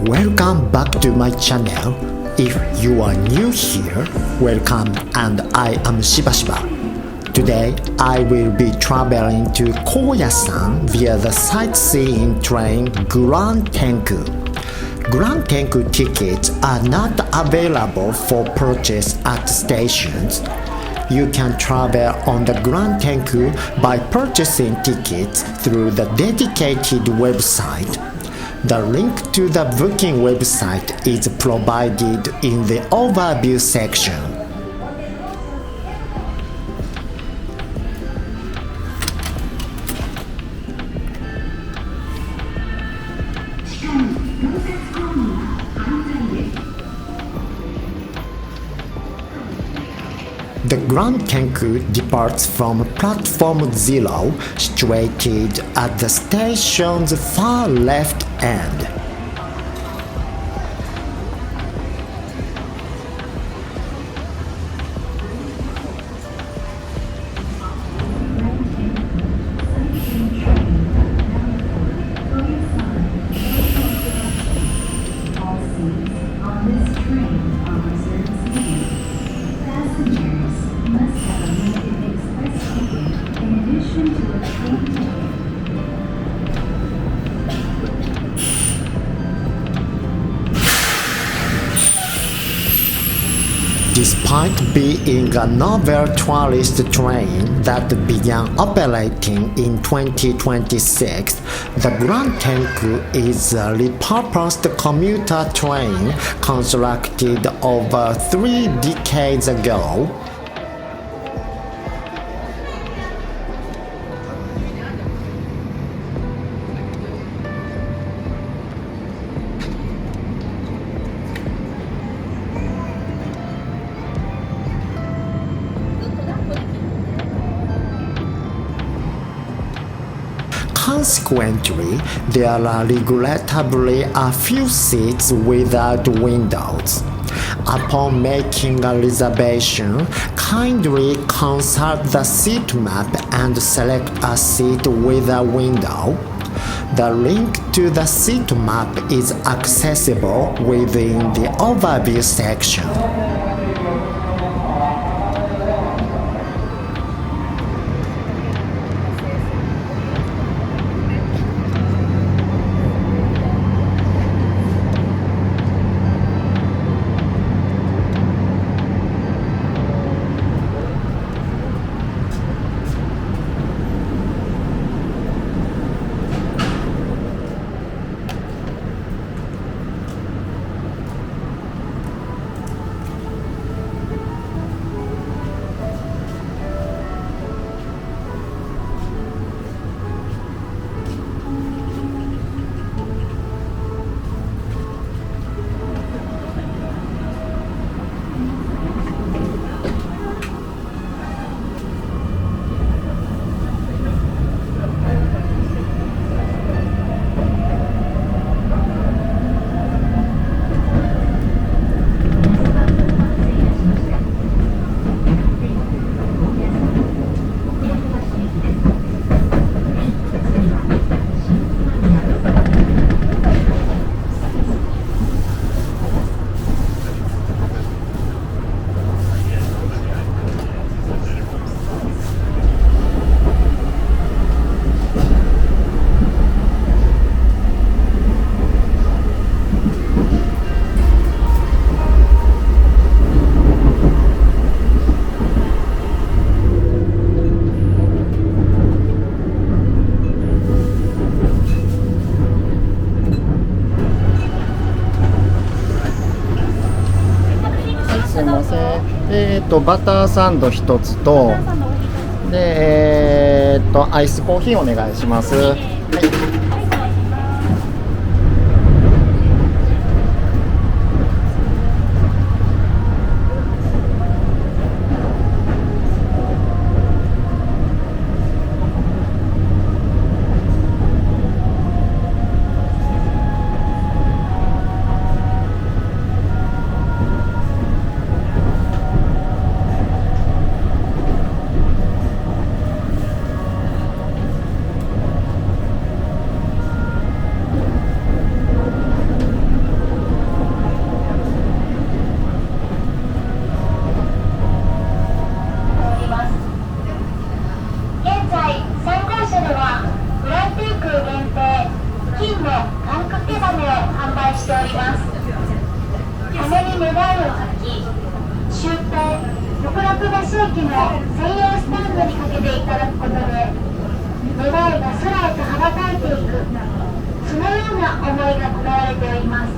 Welcome back to my channel. If you are new here, welcome, and I am Shiba-Shiba. Today I will be traveling to Koyasan via the sightseeing train GRAN TENKU. GRAN TENKU tickets are not available for purchase at stations. You can travel on the GRAN TENKU by purchasing tickets through the dedicated website. The link to the booking website is provided in the overview section. The GRAN TENKU departs from platform 0, situated at the station's far left end. Despite being a novel tourist train that began operating in 2026, the GRAN TENKU is a repurposed commuter train constructed over 3 decades ago. Consequently, there are regrettably a few seats without windows. Upon making a reservation, kindly consult the seat map and select a seat with a window. The link to the seat map is accessible within the overview section.バターサンド1つと、で、アイスコーヒーお願いします。はい。に願いを書き、終点極楽橋駅の専用スタンドにかけていただくことで、願いが空へと羽ばたいていく、そのような思いが込められております。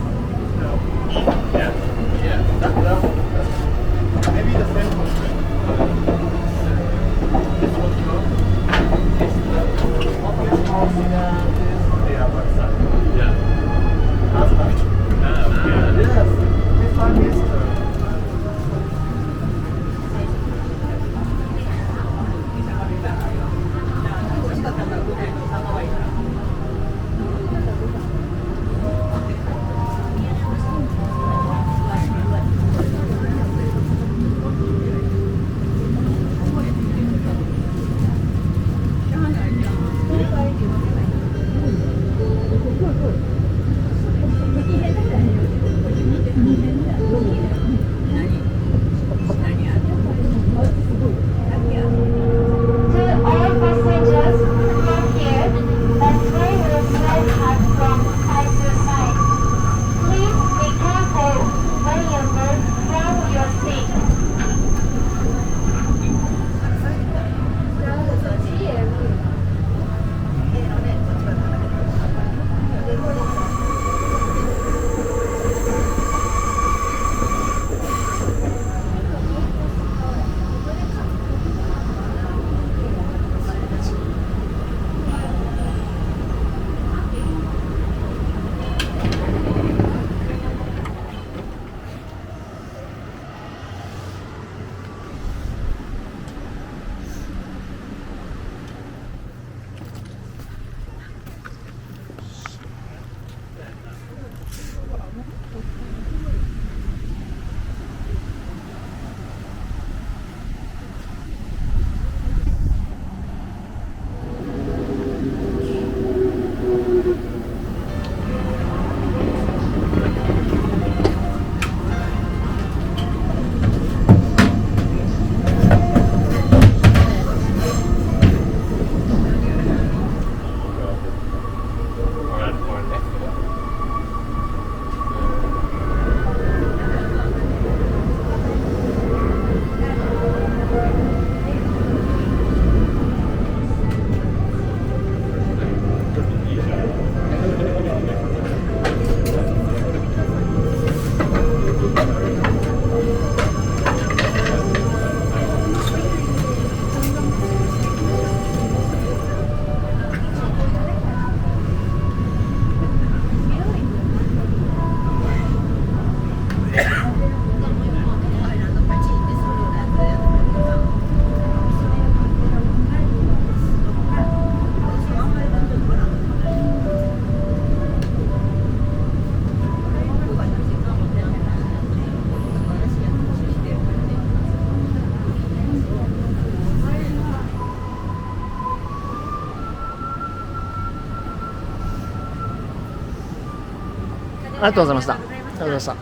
ありがとうございました。ありがとうございました。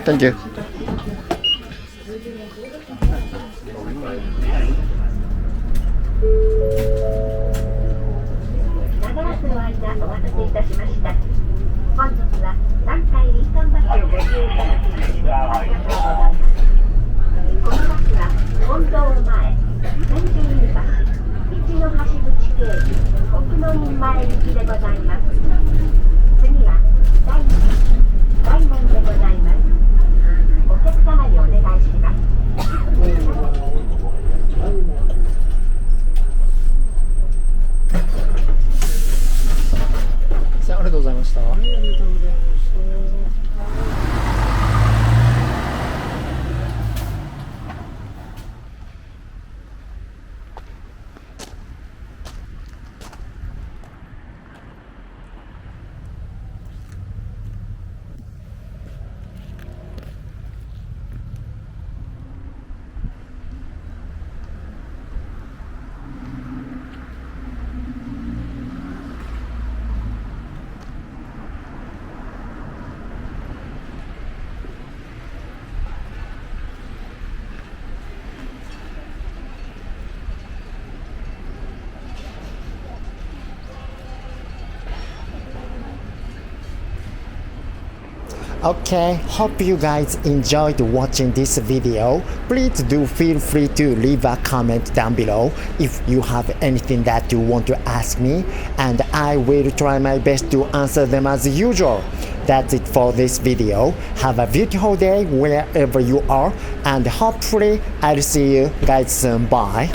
Thank you. 長らくの間お待たせいたしました。ざいました。はい、ありがとうございました。Okay, hope you guys enjoyed watching this video. Please do feel free to leave a comment down below if you have anything that you want to ask me, and I will try my best to answer them as usual. That's it for this video. Have a beautiful day wherever you are, and hopefully I'll see you guys soon. Bye.